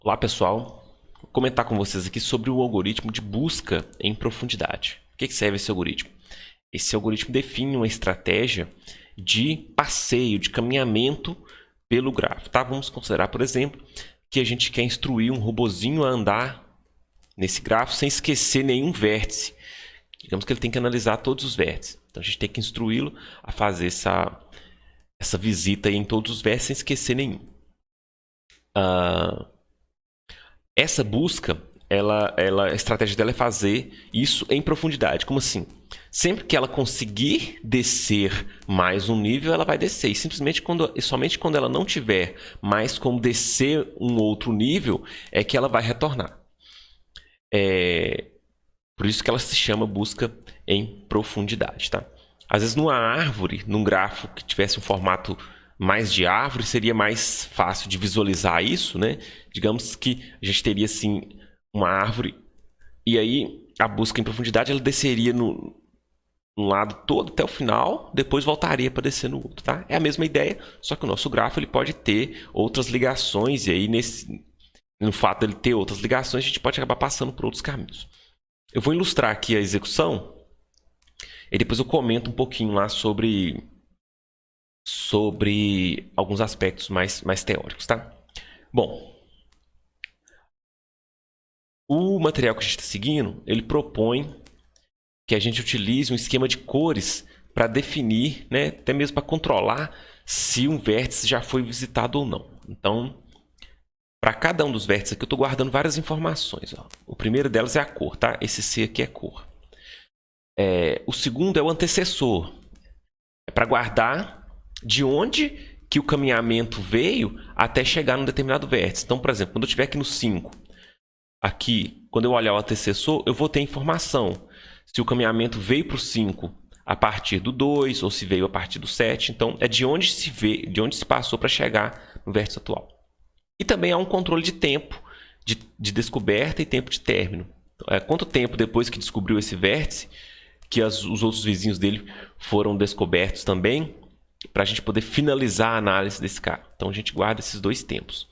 Olá pessoal, vou comentar com vocês aqui sobre o algoritmo de busca em profundidade. O que serve esse algoritmo? Esse algoritmo define uma estratégia de passeio, de caminhamento pelo grafo. Tá? Vamos considerar, por exemplo, que a gente quer instruir um robozinho a andar nesse grafo sem esquecer nenhum vértice. Digamos que ele tem que analisar todos os vértices. Então a gente tem que instruí-lo a fazer essa visita em todos os vértices sem esquecer nenhum. Essa busca, a estratégia dela é fazer isso em profundidade. Como assim? Sempre que ela conseguir descer mais um nível, ela vai descer. E somente quando ela não tiver mais como descer um outro nível, é que ela vai retornar. Por isso que ela se chama busca em profundidade. Tá? Às vezes, numa árvore, num grafo que tivesse um formato mais de árvore, seria mais fácil de visualizar isso, né? Digamos que a gente teria assim uma árvore e aí a busca em profundidade ela desceria no lado todo até o final, depois voltaria para descer no outro, tá? É a mesma ideia, só que o nosso grafo ele pode ter outras ligações e aí no fato dele ter outras ligações a gente pode acabar passando por outros caminhos. Eu vou ilustrar aqui a execução e depois eu comento um pouquinho lá sobre alguns aspectos mais teóricos, tá? Bom, o material que a gente está seguindo, ele propõe que a gente utilize um esquema de cores para definir, né, até mesmo para controlar se um vértice já foi visitado ou não. Então, para cada um dos vértices aqui, eu estou guardando várias informações. Ó. O primeiro delas é a cor, tá? Esse C aqui é cor. O segundo é o antecessor. É para guardar de onde que o caminhamento veio até chegar num determinado vértice. Então, por exemplo, quando eu estiver aqui no 5, aqui, quando eu olhar o antecessor, eu vou ter informação. Se o caminhamento veio para o 5 a partir do 2 ou se veio a partir do 7. Então, é de onde se passou para chegar no vértice atual. E também há um controle de tempo de descoberta e tempo de término. Quanto tempo depois que descobriu esse vértice que os outros vizinhos dele foram descobertos também, para a gente poder finalizar a análise desse cara. Então a gente guarda esses dois tempos.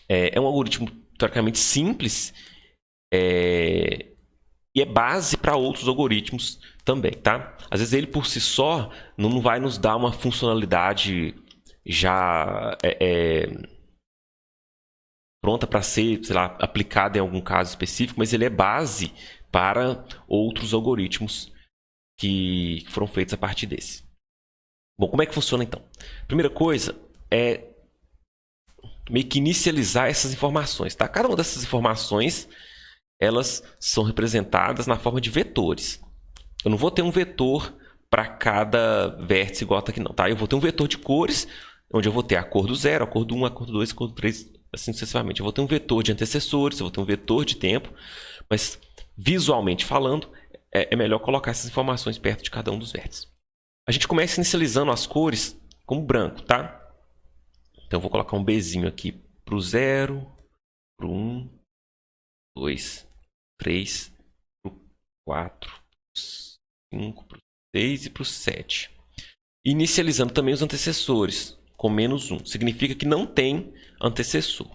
É um algoritmo teoricamente simples e é base para outros algoritmos também. Tá? Às vezes ele por si só não vai nos dar uma funcionalidade já pronta para ser, sei lá, aplicada em algum caso específico, mas ele é base para outros algoritmos que foram feitos a partir desse. Bom, como é que funciona então? Primeira coisa é meio que inicializar essas informações. Tá? Cada uma dessas informações elas são representadas na forma de vetores. Eu não vou ter um vetor para cada vértice igual está aqui não. Tá? Eu vou ter um vetor de cores, onde eu vou ter a cor do 0, a cor do 1, a cor do 2, a cor do 3, assim sucessivamente. Eu vou ter um vetor de antecessores, eu vou ter um vetor de tempo, mas visualmente falando, é melhor colocar essas informações perto de cada um dos vértices. A gente começa inicializando as cores como branco, tá? Então eu vou colocar um Bzinho aqui para o 0, para o 1, 2, 3, para o 4, para o 5, para o 6 e para o 7. Inicializando também os antecessores com -1. Significa que não tem antecessor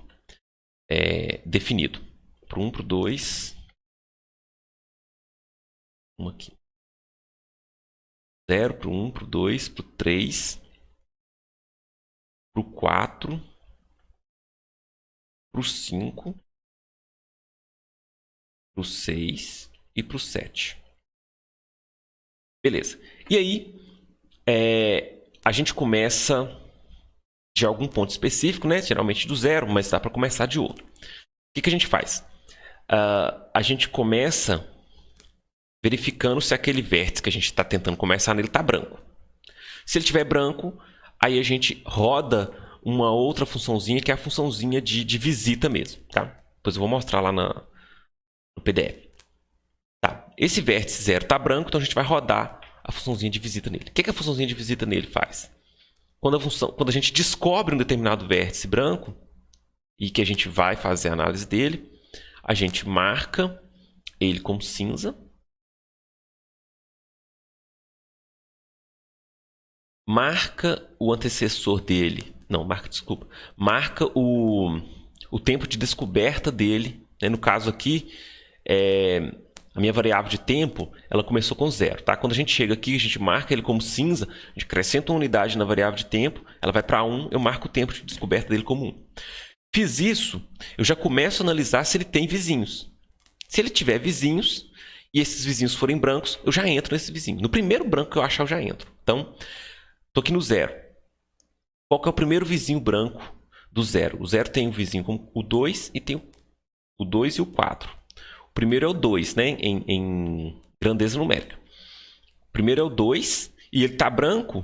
definido. Para o 1, para o 2, aqui. 0 para o 1, para o 2, para o 3, para o 4, para o 5, para o 6 e para o 7. Beleza. E aí, a gente começa de algum ponto específico, né? Geralmente do 0, mas dá para começar de outro. O que a gente faz? A gente começa verificando se aquele vértice que a gente está tentando começar nele está branco. Se ele estiver branco, aí a gente roda uma outra funçãozinha, que é a funçãozinha de visita mesmo. Tá? Depois eu vou mostrar lá no PDF. Tá. Esse vértice 0 está branco, então a gente vai rodar a funçãozinha de visita nele. O que a funçãozinha de visita nele faz? Quando a gente descobre um determinado vértice branco e que a gente vai fazer a análise dele, a gente marca ele como cinza, marca o antecessor dele, marca o tempo de descoberta dele, né? No caso aqui, a minha variável de tempo, ela começou com 0, tá? Quando a gente chega aqui, a gente marca ele como cinza, a gente acrescenta uma unidade na variável de tempo, ela vai para 1, eu marco o tempo de descoberta dele como 1. Fiz isso, eu já começo a analisar se ele tem vizinhos. Se ele tiver vizinhos, e esses vizinhos forem brancos, eu já entro nesse vizinho. No primeiro branco que eu achar, eu já entro. Então, estou aqui no 0. Qual que é o primeiro vizinho branco do 0? O 0 tem um vizinho como o 2 e tem o 2 e o 4. O primeiro é o 2, né? Em grandeza numérica. O primeiro é o 2 e ele está branco,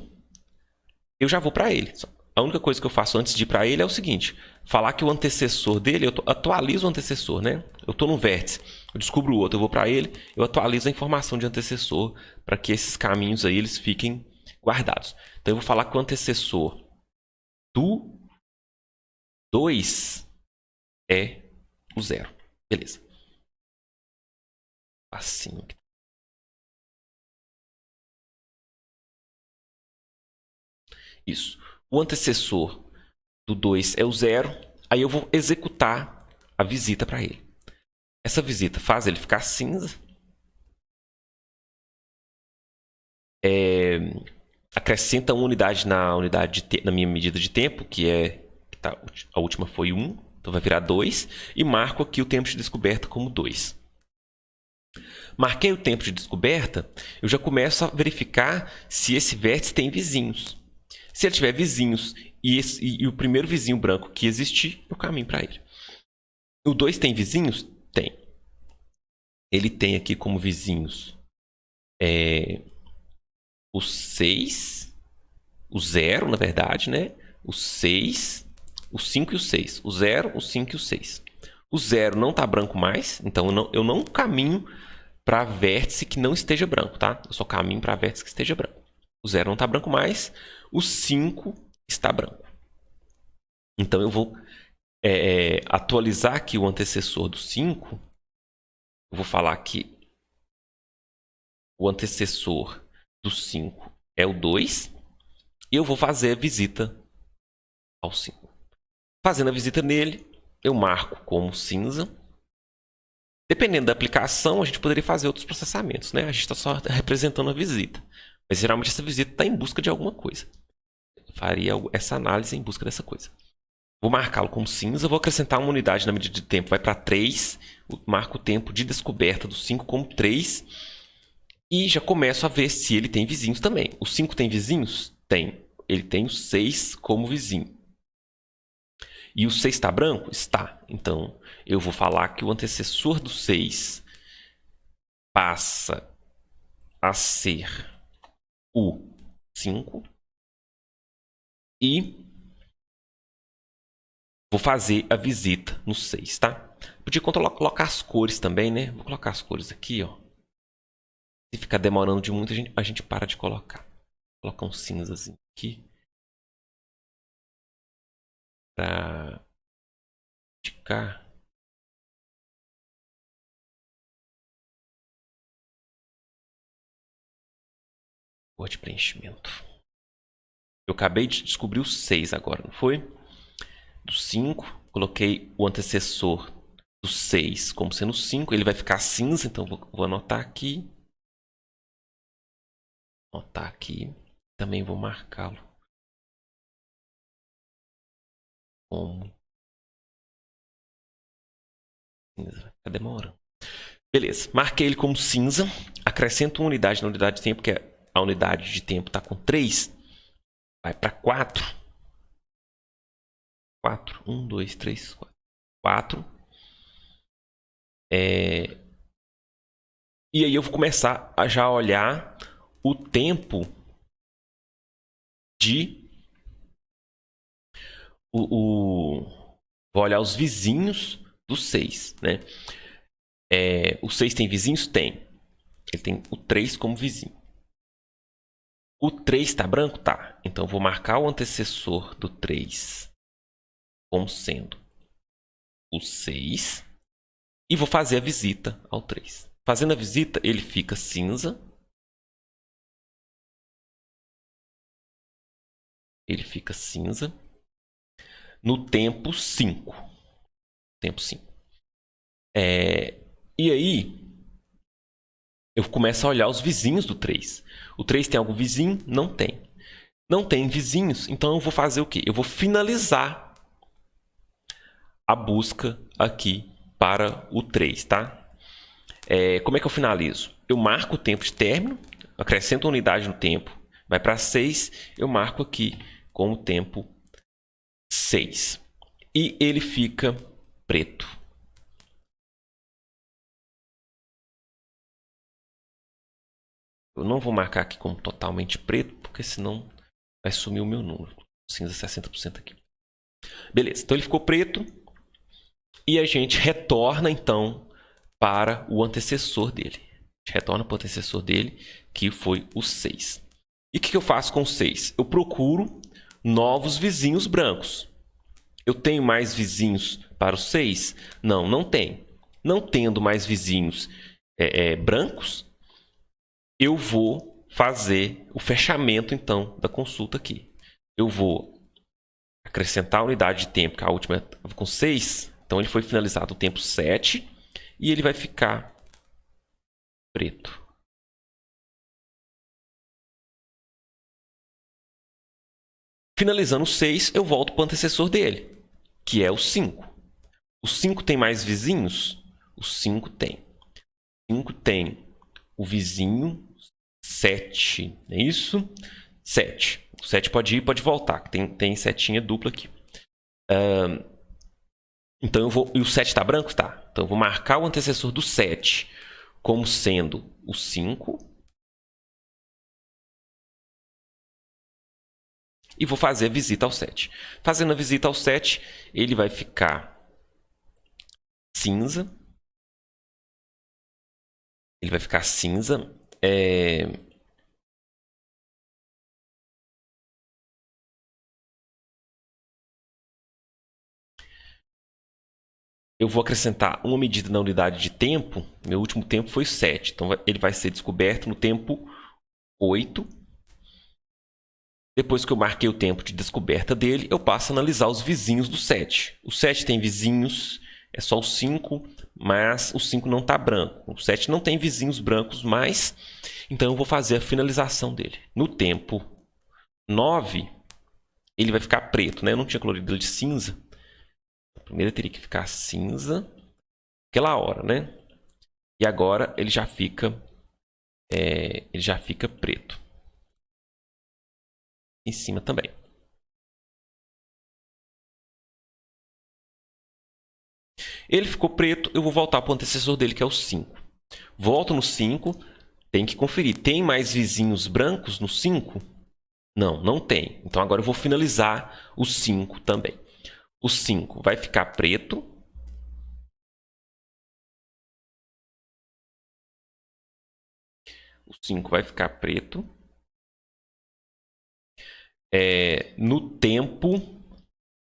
eu já vou para ele. A única coisa que eu faço antes de ir para ele é o seguinte: falar que o antecessor dele, eu atualizo o antecessor, né? Eu estou no vértice, eu descubro o outro, eu vou para ele, eu atualizo a informação de antecessor para que esses caminhos aí eles fiquem guardados. Então eu vou falar que o antecessor do 2 é o 0. Beleza. Assim. Isso. O antecessor do 2 é o 0. Aí eu vou executar a visita para ele. Essa visita faz ele ficar cinza. Acrescenta uma unidade na minha medida de tempo, a última foi 1, então vai virar 2. E marco aqui o tempo de descoberta como 2. Marquei o tempo de descoberta, eu já começo a verificar se esse vértice tem vizinhos. Se ele tiver vizinhos e o primeiro vizinho branco que existir, eu caminho para ele. O 2 tem vizinhos? Tem. Ele tem aqui como vizinhos o 6, o 0, na verdade, né? O 6, o 5 e o 6. O 0, o 5 e o 6. O 0 não está branco mais, então eu não caminho para vértice que não esteja branco, tá? Eu só caminho para vértice que esteja branco. O 0 não está branco mais, o 5 está branco. Então eu vou atualizar aqui o antecessor do 5. Eu vou falar que o antecessor do 5 é o 2. E eu vou fazer a visita ao 5. Fazendo a visita nele, eu marco como cinza. Dependendo da aplicação, a gente poderia fazer outros processamentos, né? A gente está só representando a visita. Mas geralmente essa visita está em busca de alguma coisa. Eu faria essa análise em busca dessa coisa. Vou marcá-lo como cinza, vou acrescentar uma unidade na medida de tempo, vai para 3. Marco o tempo de descoberta do 5 como 3. E já começo a ver se ele tem vizinhos também. O 5 tem vizinhos? Tem. Ele tem o 6 como vizinho. E o 6 está branco? Está. Então, eu vou falar que o antecessor do 6 passa a ser o 5. E vou fazer a visita no 6, tá? Podia colocar as cores também, né? Vou colocar as cores aqui, ó. Se ficar demorando de muito, a gente para de colocar. Vou colocar um cinzazinho aqui. Para indicar. Cor de preenchimento. Eu acabei de descobrir o 6 agora, não foi? Do 5, coloquei o antecessor do 6 como sendo 5. Ele vai ficar cinza, então vou anotar aqui. Anotar aqui. Também vou marcá-lo como cinza. Vai ficar demorando. Beleza, marquei ele como cinza. Acrescento uma unidade na unidade de tempo, que a unidade de tempo está com 3. Vai para 4. 4. 1, 2, 3, 4. 4. E aí eu vou começar a já olhar o tempo de... Vou olhar os vizinhos do 6, né? O 6 tem vizinhos? Tem. Ele tem o 3 como vizinho. O 3 está branco? Tá. Então, eu vou marcar o antecessor do 3 como sendo o 6. E vou fazer a visita ao 3. Fazendo a visita, ele fica cinza. Ele fica cinza. No tempo 5. tempo 5. E aí, eu começo a olhar os vizinhos do 3. O 3 tem algum vizinho? Não tem. Não tem vizinhos, então eu vou fazer o quê? Eu vou finalizar a busca aqui para o 3, tá? Como é que eu finalizo? Eu marco o tempo de término, acrescento uma unidade no tempo, vai para 6, eu marco aqui como tempo 6. E ele fica preto. Eu não vou marcar aqui como totalmente preto, porque senão vai sumir o meu número. Cinza 60% aqui. Beleza, então ele ficou preto. E a gente retorna, então, para o antecessor dele. A gente retorna para o antecessor dele, que foi o 6. E o que eu faço com o 6? Eu procuro novos vizinhos brancos. Eu tenho mais vizinhos para o 6? Não, não tem. Não tendo mais vizinhos brancos, eu vou fazer o fechamento, então, da consulta aqui. Eu vou acrescentar a unidade de tempo, que a última estava com 6. Então, ele foi finalizado o tempo 7 e ele vai ficar preto. Finalizando o 6, eu volto para o antecessor dele, que é o 5. O 5 tem mais vizinhos? O 5 tem. O 5 tem o vizinho 7, não é isso? 7. O 7 pode ir, pode voltar, tem setinha dupla aqui. Então eu vou. E o 7 está branco? Tá. Então eu vou marcar o antecessor do 7 como sendo o 5. E vou fazer a visita ao 7. Fazendo a visita ao 7, ele vai ficar cinza. Ele vai ficar cinza. Eu vou acrescentar uma medida na unidade de tempo. Meu último tempo foi 7. Então ele vai ser descoberto no tempo 8. Depois que eu marquei o tempo de descoberta dele, eu passo a analisar os vizinhos do 7. O 7 tem vizinhos, é só o 5, mas o 5 não está branco. O 7 não tem vizinhos brancos mais, então eu vou fazer a finalização dele. No tempo 9, ele vai ficar preto, né? Eu não tinha colorido ele de cinza. Primeiro ele teria que ficar cinza, aquela hora, né? E agora ele já fica preto. Em cima também. Ele ficou preto, eu vou voltar para o antecessor dele, que é o 5. Volto no 5, tem que conferir. Tem mais vizinhos brancos no 5? Não, não tem. Então agora eu vou finalizar o 5 também. O 5 vai ficar preto. O 5 vai ficar preto. No tempo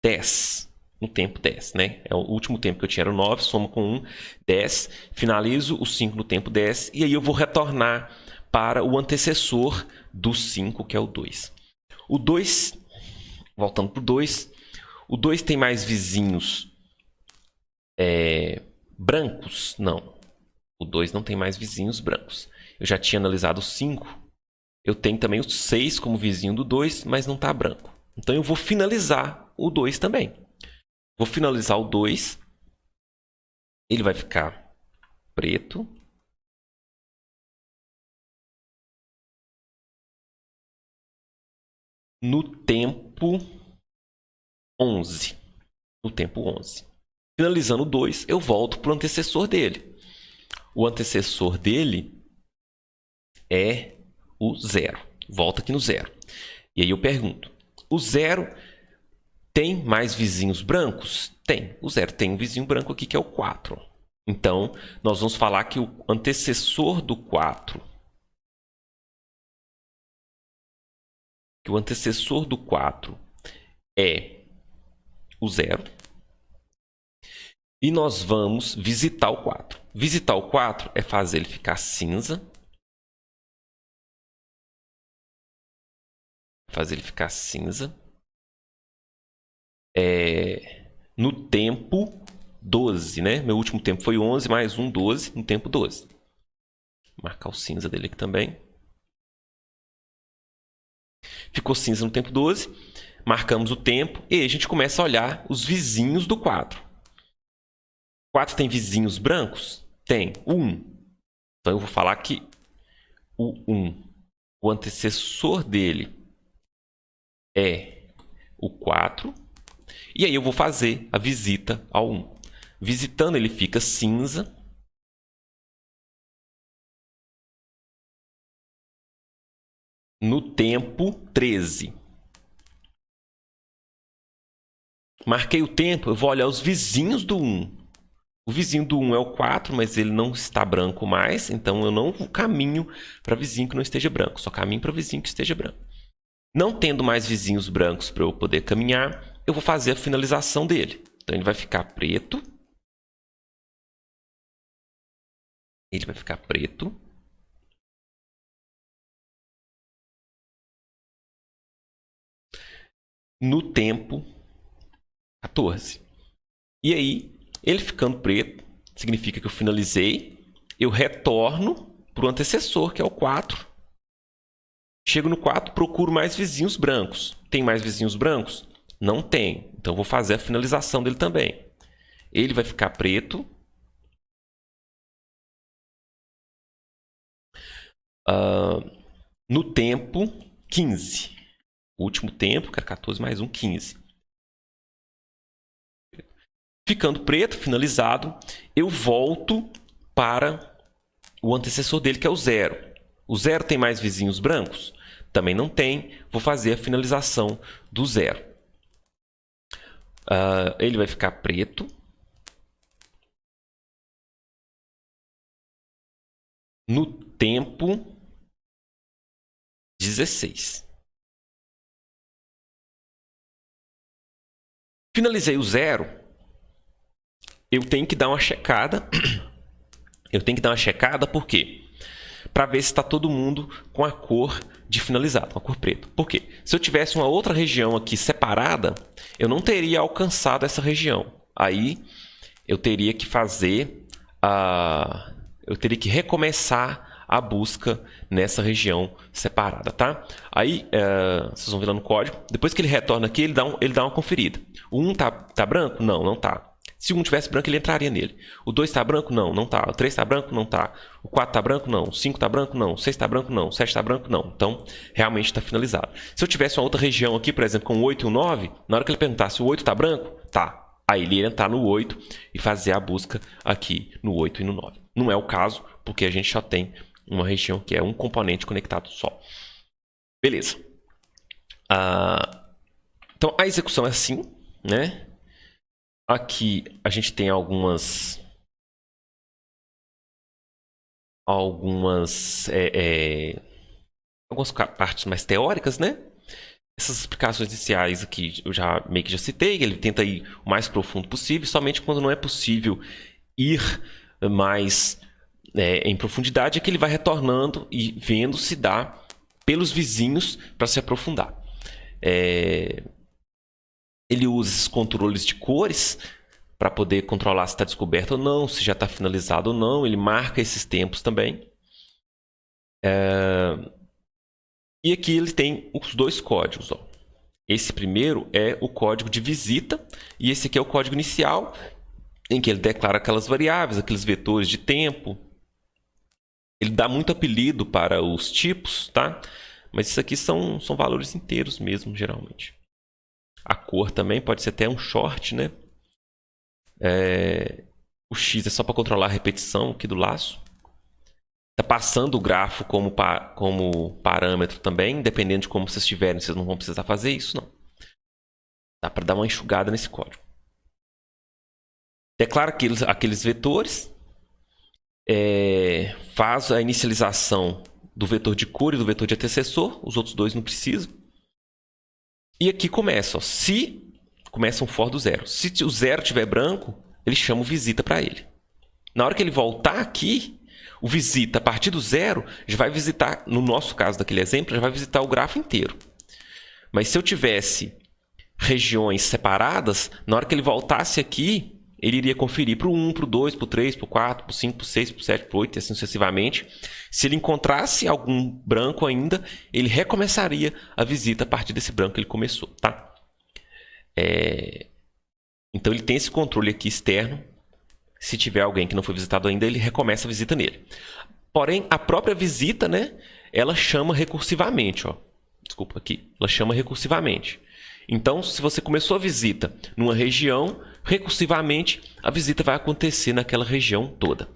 10. No tempo 10, né? É o último tempo que eu tinha era o 9, soma com 1, 10. Finalizo o 5 no tempo 10. E aí eu vou retornar para o antecessor do 5, que é o 2. O 2, voltando para o 2, o 2 tem mais vizinhos brancos? Não. O 2 não tem mais vizinhos brancos. Eu já tinha analisado o 5. Eu tenho também o 6 como vizinho do 2, mas não está branco. Então eu vou finalizar o 2 também. Vou finalizar o 2. Ele vai ficar preto. No tempo 11. No tempo 11. Finalizando o 2, eu volto para o antecessor dele. O antecessor dele é o 0. Volta aqui no 0. E aí eu pergunto, o 0 tem mais vizinhos brancos? Tem. O 0 tem um vizinho branco aqui que é o 4. Então, nós vamos falar que o antecessor do 4, é o 0. E nós vamos visitar o 4. Visitar o 4 é fazer ele ficar cinza. Fazer ele ficar cinza. No tempo 12, né? Meu último tempo foi 11, mais 1, 12, no tempo 12. Vou marcar o cinza dele aqui também. Ficou cinza no tempo 12. Marcamos o tempo e a gente começa a olhar os vizinhos do 4. 4 tem vizinhos brancos? Tem. O 1. Então eu vou falar que o 1, o antecessor dele é o 4. E aí eu vou fazer a visita ao 1. Visitando, ele fica cinza. No tempo 13. Marquei o tempo, eu vou olhar os vizinhos do 1. O vizinho do 1 é o 4, mas ele não está branco mais, então eu não caminho para vizinho que não esteja branco, só caminho para vizinho que esteja branco. Não tendo mais vizinhos brancos para eu poder caminhar, eu vou fazer a finalização dele. Então ele vai ficar preto. Ele vai ficar preto. No tempo 14. E aí, ele ficando preto, significa que eu finalizei. Eu retorno para o antecessor, que é o 4. Chego no 4, procuro mais vizinhos brancos. Tem mais vizinhos brancos? Não tem. Então, vou fazer a finalização dele também. Ele vai ficar preto. No tempo 15. O último tempo, que era 14 mais 1, 15. Ficando preto, finalizado, eu volto para o antecessor dele, que é o 0. O 0 tem mais vizinhos brancos? Também não tem. Vou fazer a finalização do 0. Ele vai ficar preto. No tempo 16. Finalizei o 0. Eu tenho que dar uma checada. Eu tenho que dar uma checada por quê? Para ver se está todo mundo com a cor de finalizado, com a cor preta. Por quê? Se eu tivesse uma outra região aqui separada, eu não teria alcançado essa região. Aí eu teria que fazer eu teria que recomeçar a busca nessa região separada, tá? Aí vocês vão ver lá no código. Depois que ele retorna aqui, ele dá uma conferida. O 1 tá branco? Não, não tá. Se o 1 tivesse branco, ele entraria nele. O 2 está branco? Não, não está. O 3 está branco? Não está. O 4 está branco? Não. O 5 está branco? Não. O 6 está branco? Não. O 7 está branco? Não. Então, realmente está finalizado. Se eu tivesse uma outra região aqui, por exemplo, com o 8 e o 9, na hora que ele perguntasse, o 8 está branco? Tá. Aí ele ia entrar no 8 e fazer a busca aqui no 8 e no 9. Não é o caso, porque a gente só tem uma região que é um componente conectado só. Beleza. Então, a execução é assim, né? Aqui a gente tem algumas partes mais teóricas, né? Essas explicações iniciais aqui eu já meio que já citei. Ele tenta ir o mais profundo possível, somente quando não é possível ir mais em profundidade é que ele vai retornando e vendo se dá pelos vizinhos para se aprofundar. Ele usa esses controles de cores para poder controlar se está descoberto ou não, se já está finalizado ou não. Ele marca esses tempos também. E aqui ele tem os dois códigos. Ó. Esse primeiro é o código de visita e esse aqui é o código inicial, em que ele declara aquelas variáveis, aqueles vetores de tempo. Ele dá muito apelido para os tipos, tá? Mas isso aqui são valores inteiros mesmo, geralmente. A cor também pode ser até um short, né? O X é só para controlar a repetição aqui do laço. Está passando o grafo como parâmetro também. Dependendo de como vocês estiverem, vocês não vão precisar fazer isso, não. Dá para dar uma enxugada nesse código. Declara aqueles vetores. Faz a inicialização do vetor de cor e do vetor de antecessor. Os outros dois não precisam. E aqui começa. Ó, começa um for do 0. Se o 0 estiver branco, ele chama o visita para ele. Na hora que ele voltar aqui, o visita, a partir do 0, já vai visitar, no nosso caso daquele exemplo, já vai visitar o grafo inteiro. Mas se eu tivesse regiões separadas, na hora que ele voltasse aqui, ele iria conferir para o 1, para o 2, para o 3, para o 4, para o 5, para o 6, para o 7, para o 8 e assim sucessivamente. Se ele encontrasse algum branco ainda, ele recomeçaria a visita a partir desse branco que ele começou, tá? Então ele tem esse controle aqui externo. Se tiver alguém que não foi visitado ainda, ele recomeça a visita nele. Porém, a própria visita, né, ela chama recursivamente. Ó. Desculpa aqui. Ela chama recursivamente. Então, se você começou a visita numa região, recursivamente, a visita vai acontecer naquela região toda.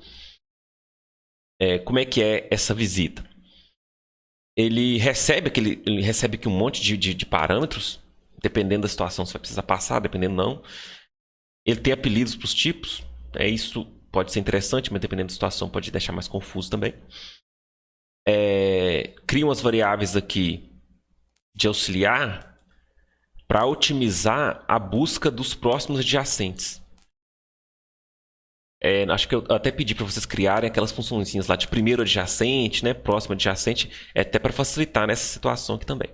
Como é que é essa visita? Ele recebe aqui um monte de parâmetros, dependendo da situação, você vai precisar passar, dependendo não. Ele tem apelidos para os tipos. Isso pode ser interessante, mas dependendo da situação pode deixar mais confuso também. Cria umas variáveis aqui de auxiliar para otimizar a busca dos próximos adjacentes. Acho que eu até pedi para vocês criarem aquelas funçõezinhas lá de primeiro adjacente, né, próximo adjacente, até para facilitar nessa situação aqui também.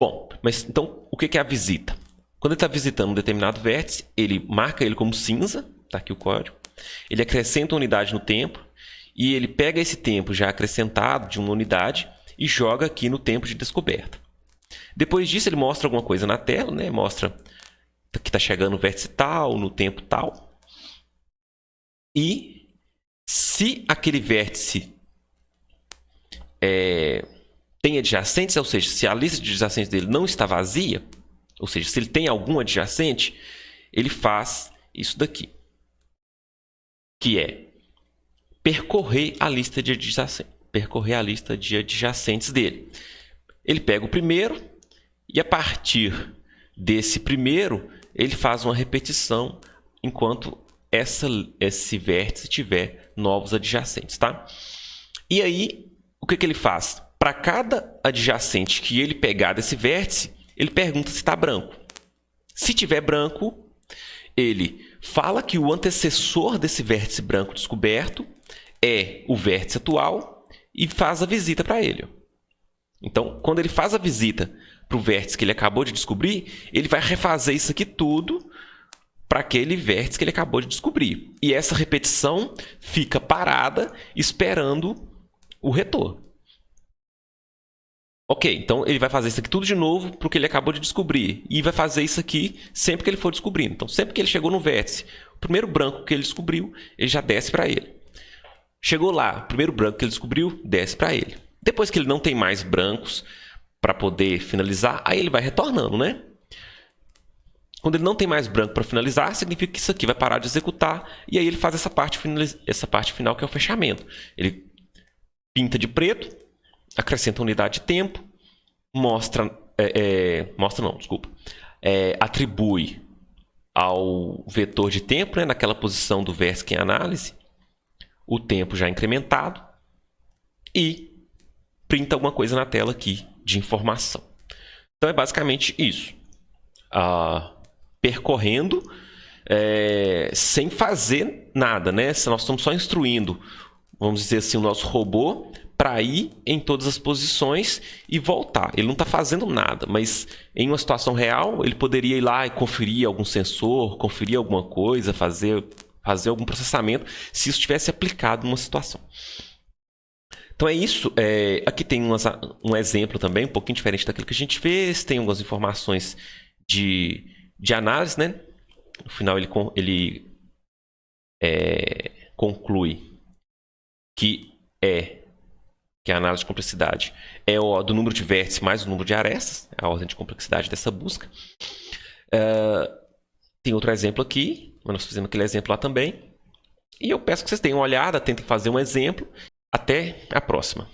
Bom, mas então o que é a visita? Quando ele está visitando um determinado vértice, ele marca ele como cinza, está aqui o código, ele acrescenta uma unidade no tempo e ele pega esse tempo já acrescentado de uma unidade e joga aqui no tempo de descoberta. Depois disso ele mostra alguma coisa na tela, né? Mostra que está chegando o vértice tal, no tempo tal. E se aquele vértice tem adjacentes, ou seja, se a lista de adjacentes dele não está vazia, ou seja, se ele tem algum adjacente, ele faz isso daqui, que é percorrer a lista de adjacentes dele. Ele pega o primeiro e a partir desse primeiro ele faz uma repetição enquanto esse vértice tiver novos adjacentes, tá? E aí, o que ele faz? Para cada adjacente que ele pegar desse vértice, ele pergunta se está branco. Se tiver branco, ele fala que o antecessor desse vértice branco descoberto é o vértice atual e faz a visita para ele. Então, quando ele faz a visita para o vértice que ele acabou de descobrir, ele vai refazer isso aqui tudo para aquele vértice que ele acabou de descobrir. E essa repetição fica parada esperando o retorno. Ok, então ele vai fazer isso aqui tudo de novo para o que ele acabou de descobrir. E vai fazer isso aqui sempre que ele for descobrindo. Então, sempre que ele chegou no vértice, o primeiro branco que ele descobriu, ele já desce para ele. Chegou lá, o primeiro branco que ele descobriu, desce para ele. Depois que ele não tem mais brancos para poder finalizar, aí ele vai retornando, né? Quando ele não tem mais branco para finalizar, significa que isso aqui vai parar de executar e aí ele faz essa parte final que é o fechamento. Ele pinta de preto, acrescenta unidade de tempo, atribui ao vetor de tempo, né, naquela posição do vértice em análise, o tempo já incrementado e printa alguma coisa na tela aqui de informação. Então é basicamente isso. Percorrendo sem fazer nada, né? Nós estamos só instruindo, vamos dizer assim, o nosso robô para ir em todas as posições e voltar. Ele não está fazendo nada, mas em uma situação real, ele poderia ir lá e conferir algum sensor, conferir alguma coisa, fazer algum processamento, se isso tivesse aplicado numa situação. Então é isso. Aqui tem um exemplo também, um pouquinho diferente daquilo que a gente fez. Tem algumas informações de análise, né? No final ele conclui que a análise de complexidade é do número de vértices mais o número de arestas, a ordem de complexidade dessa busca. Tem outro exemplo aqui, mas nós fizemos aquele exemplo lá também. E eu peço que vocês tenham uma olhada, tentem fazer um exemplo. Até a próxima.